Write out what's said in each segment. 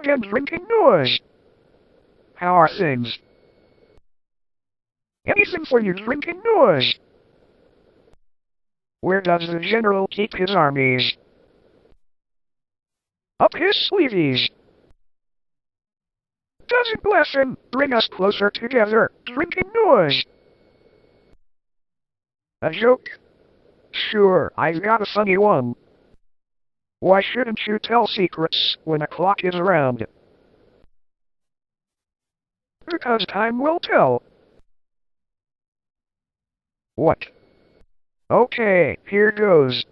fog and drinking noise. How are things? Anything for your drinking noise. Where does the general keep his armies? Up his sleeves. Does it bless him, bring us closer together, drinking noise? A joke? Sure, I've got a funny one. Why shouldn't you tell secrets when a clock is around? Because time will tell. What? Okay, here goes.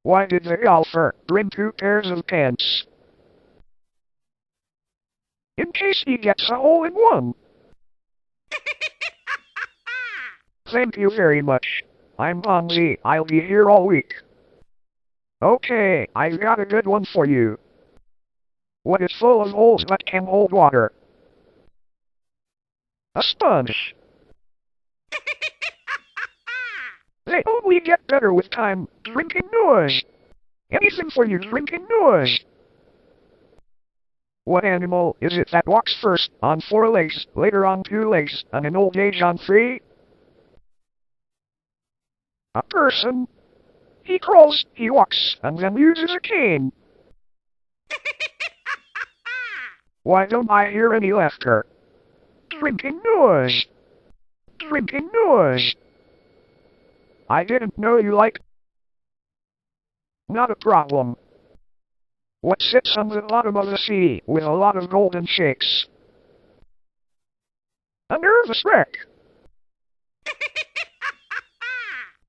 Why did the golfer bring 2 pairs of pants? In case he gets a hole in one. Thank you very much. I'm Bonzi, I'll be here all week. Okay, I've got a good one for you. What is full of holes but can hold water? A sponge. They only get better with time. Drinking noise. Anything for your drinking noise. What animal is it that walks first on 4 legs, later on 2 legs, and in old age on 3? A person. He crawls, he walks, and then uses a cane. Why don't I hear any laughter? Drinking noise. Drinking noise. I didn't know you liked. Not a problem. What sits on the bottom of the sea with a lot of golden shakes? A nervous wreck.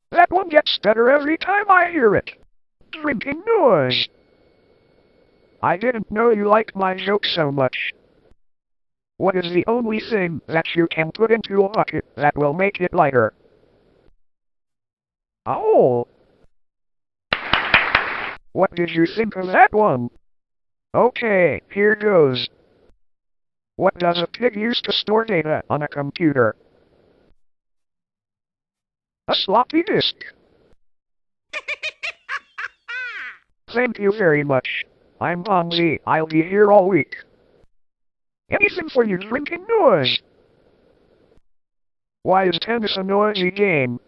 That one gets better every time I hear it. Drinking noise. I didn't know you liked my jokes so much. What is the only thing that you can put into a bucket that will make it lighter? A hole. What did you think of that one? Okay, here goes. What does a pig use to store data on a computer? A floppy disk. Thank you very much. I'm Bonzi, I'll be here all week. Anything for your drinking noise. Why is tennis a noisy game?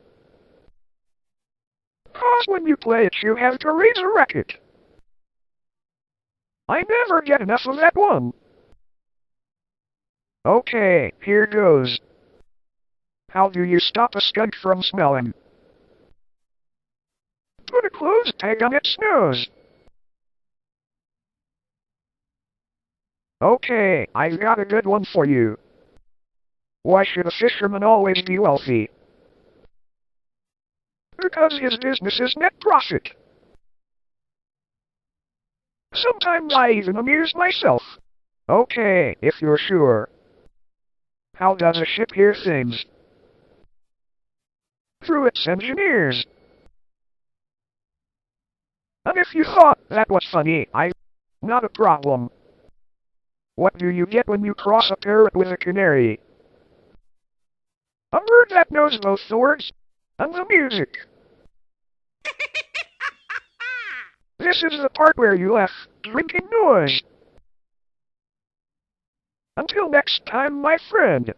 Because when you play it you have to raise a racket. I never get enough of that one. Okay, here goes. How do you stop a skunk from smelling? Put a clothes peg on its nose. Okay, I've got a good one for you. Why should a fisherman always be wealthy? Because his business is net profit. Sometimes I even amuse myself. Okay, if you're sure. How does a ship hear things? Through its engineers. And if you thought that was funny, not a problem. What do you get when you cross a parrot with a canary? A bird that knows both the words and the music. This is the part where you laugh, drinking noise. Until next time, my friend.